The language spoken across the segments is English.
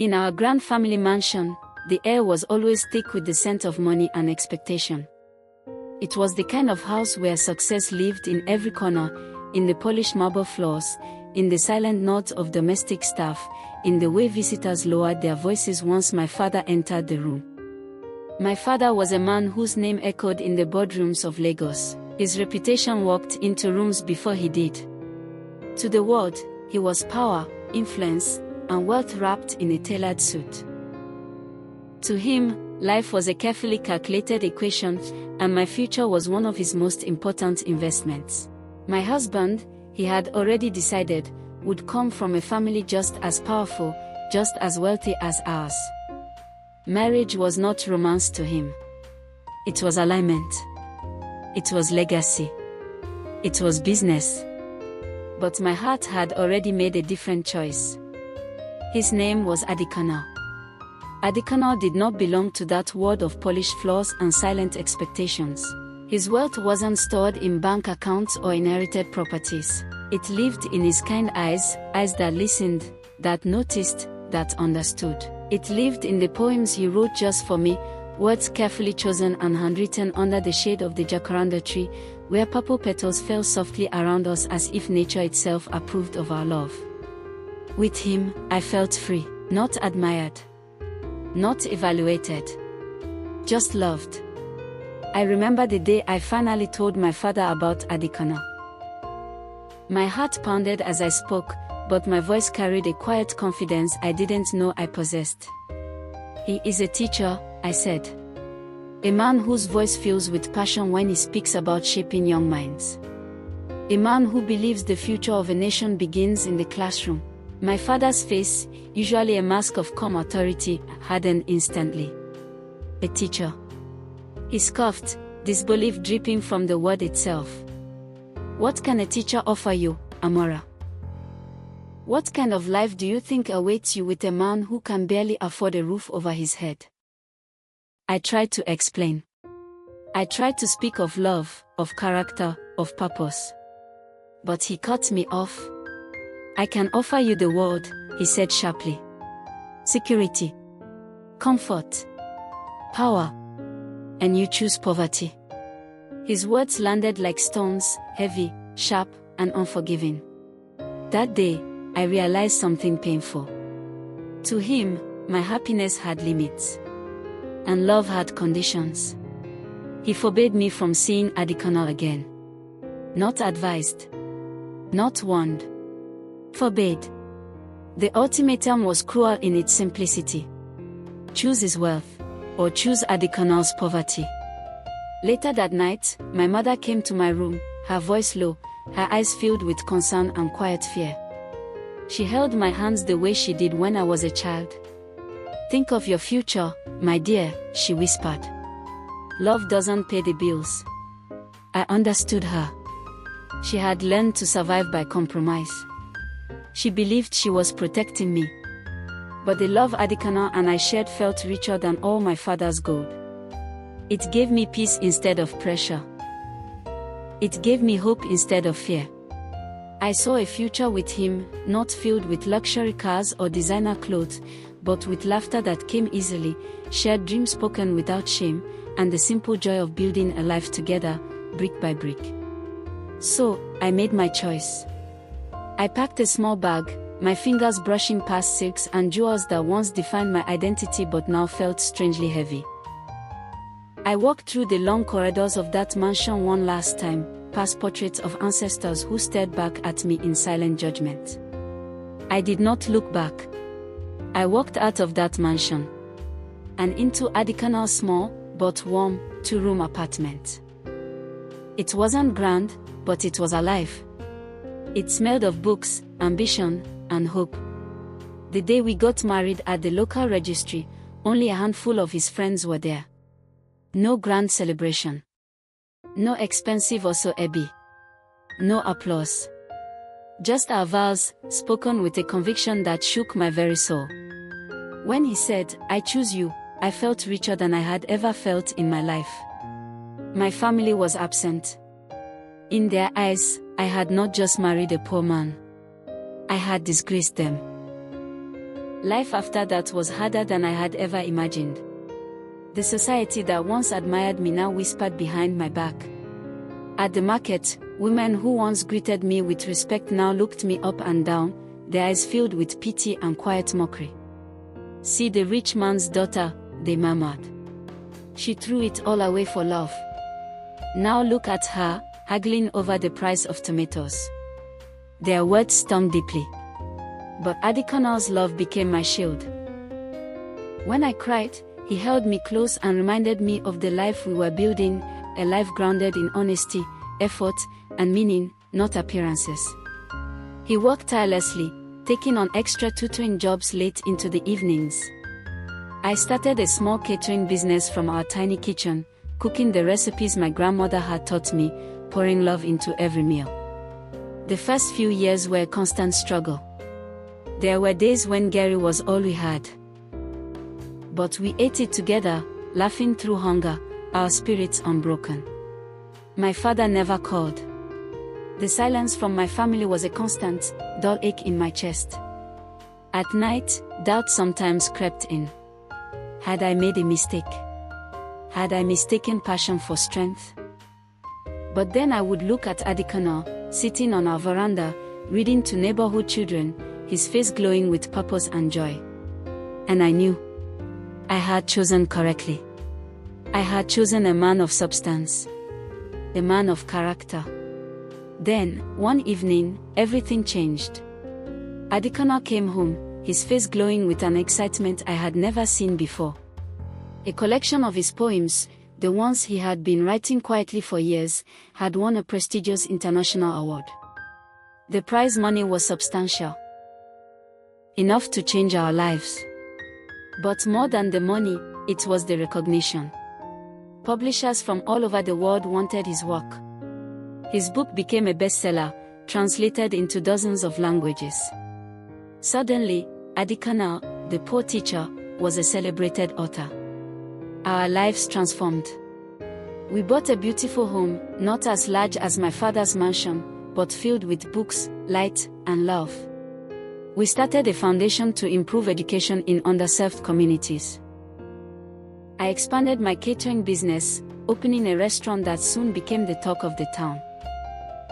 In our grand family mansion, the air was always thick with the scent of money and expectation. It was the kind of house where success lived in every corner, in the polished marble floors, in the silent nods of domestic staff, in the way visitors lowered their voices once my father entered the room. My father was a man whose name echoed in the boardrooms of Lagos. His reputation walked into rooms before he did. To the world, he was power, influence, and wealth wrapped in a tailored suit. To him, life was a carefully calculated equation, and my future was one of his most important investments. My husband, he had already decided, would come from a family just as powerful, just as wealthy as ours. Marriage was not romance to him. It was alignment. It was legacy. It was business. But my heart had already made a different choice. His name was Adikana. Adikana did not belong to that world of polished floors and silent expectations. His wealth wasn't stored in bank accounts or inherited properties. It lived in his kind eyes, eyes that listened, that noticed, that understood. It lived in the poems he wrote just for me, words carefully chosen and handwritten under the shade of the jacaranda tree, where purple petals fell softly around us as if nature itself approved of our love. With him, I felt free, not admired, not evaluated, just loved. I remember the day I finally told my father about Adikana. My heart pounded as I spoke, but my voice carried a quiet confidence I didn't know I possessed. He is a teacher, I said. A man whose voice fills with passion when he speaks about shaping young minds. A man who believes the future of a nation begins in the classroom. My father's face, usually a mask of calm authority, hardened instantly. A teacher. He scoffed, disbelief dripping from the word itself. What can a teacher offer you, Amora? What kind of life do you think awaits you with a man who can barely afford a roof over his head? I tried to explain. I tried to speak of love, of character, of purpose. But he cut me off. I can offer you the world, he said sharply. Security. Comfort. Power. And you choose poverty. His words landed like stones, heavy, sharp, and unforgiving. That day, I realized something painful. To him, my happiness had limits. And love had conditions. He forbade me from seeing Adikana again. Not advised. Not warned. Forbade. The ultimatum was cruel in its simplicity. Choose his wealth, or choose Adikana's poverty. Later that night, my mother came to my room, her voice low, her eyes filled with concern and quiet fear. She held my hands the way she did when I was a child. Think of your future, my dear, she whispered. Love doesn't pay the bills. I understood her. She had learned to survive by compromise. She believed she was protecting me. But the love Adikana and I shared felt richer than all my father's gold. It gave me peace instead of pressure. It gave me hope instead of fear. I saw a future with him, not filled with luxury cars or designer clothes, but with laughter that came easily, shared dreams spoken without shame, and the simple joy of building a life together, brick by brick. So, I made my choice. I packed a small bag, my fingers brushing past silks and jewels that once defined my identity but now felt strangely heavy. I walked through the long corridors of that mansion one last time, past portraits of ancestors who stared back at me in silent judgment. I did not look back. I walked out of that mansion and into Adikana's small, but warm, two-room apartment. It wasn't grand, but it was alive. It smelled of books, ambition, and hope. The day we got married at the local registry, only a handful of his friends were there. No grand celebration. No expensive osoebi. No applause. Just our vows, spoken with a conviction that shook my very soul. When he said, "I choose you," I felt richer than I had ever felt in my life. My family was absent. In their eyes, I had not just married a poor man. I had disgraced them. Life after that was harder than I had ever imagined. The society that once admired me now whispered behind my back. At the market, women who once greeted me with respect now looked me up and down, their eyes filled with pity and quiet mockery. "See the rich man's daughter," they murmured. "She threw it all away for love. Now look at her, haggling over the price of tomatoes." Their words stung deeply. But Adikanal's love became my shield. When I cried, he held me close and reminded me of the life we were building, a life grounded in honesty, effort, and meaning, not appearances. He worked tirelessly, taking on extra tutoring jobs late into the evenings. I started a small catering business from our tiny kitchen, cooking the recipes my grandmother had taught me, pouring love into every meal. The first few years were a constant struggle. There were days when Gary was all we had. But we ate it together, laughing through hunger, our spirits unbroken. My father never called. The silence from my family was a constant, dull ache in my chest. At night, doubt sometimes crept in. Had I made a mistake? Had I mistaken passion for strength? But then I would look at Adikanal, sitting on our veranda, reading to neighborhood children, his face glowing with purpose and joy. And I knew I had chosen correctly. I had chosen a man of substance, a man of character. Then, one evening, everything changed. Adikanal came home, his face glowing with an excitement I had never seen before. A collection of his poems, the ones he had been writing quietly for years, had won a prestigious international award. The prize money was substantial, enough to change our lives. But more than the money, it was the recognition. Publishers from all over the world wanted his work. His book became a bestseller, translated into dozens of languages. Suddenly, Adikanal, the poor teacher, was a celebrated author. Our lives transformed. We bought a beautiful home, not as large as my father's mansion, but filled with books, light, and love. We started a foundation to improve education in underserved communities. I expanded my catering business, opening a restaurant that soon became the talk of the town.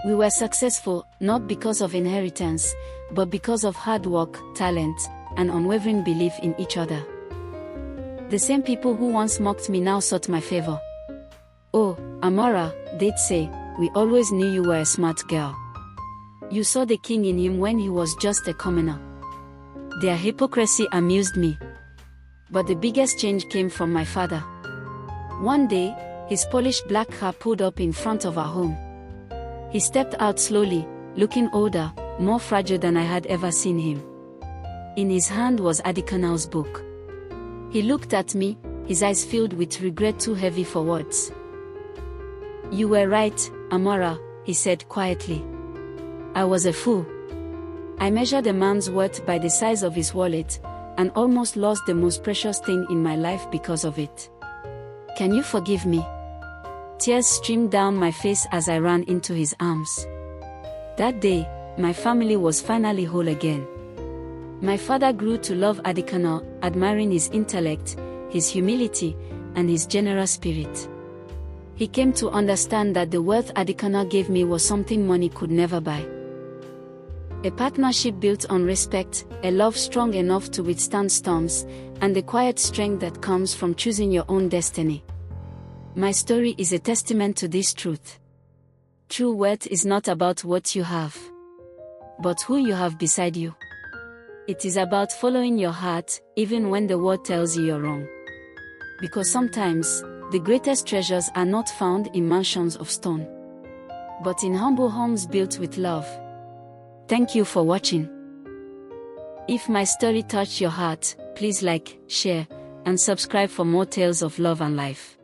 We were successful, not because of inheritance, but because of hard work, talent, and unwavering belief in each other. The same people who once mocked me now sought my favor. "Oh, Amora," they'd say, "we always knew you were a smart girl. You saw the king in him when he was just a commoner." Their hypocrisy amused me. But the biggest change came from my father. One day, his polished black car pulled up in front of our home. He stepped out slowly, looking older, more fragile than I had ever seen him. In his hand was Adikanal's book. He looked at me, his eyes filled with regret too heavy for words. "You were right, Amora," he said quietly. "I was a fool. I measured a man's worth by the size of his wallet, and almost lost the most precious thing in my life because of it. Can you forgive me?" Tears streamed down my face as I ran into his arms. That day, my family was finally whole again. My father grew to love Adikanal, admiring his intellect, his humility, and his generous spirit. He came to understand that the worth Adikanal gave me was something money could never buy. A partnership built on respect, a love strong enough to withstand storms, and the quiet strength that comes from choosing your own destiny. My story is a testament to this truth. True worth is not about what you have, but who you have beside you. It is about following your heart, even when the world tells you you're wrong. Because sometimes, the greatest treasures are not found in mansions of stone, but in humble homes built with love. Thank you for watching. If my story touched your heart, please like, share, and subscribe for more tales of love and life.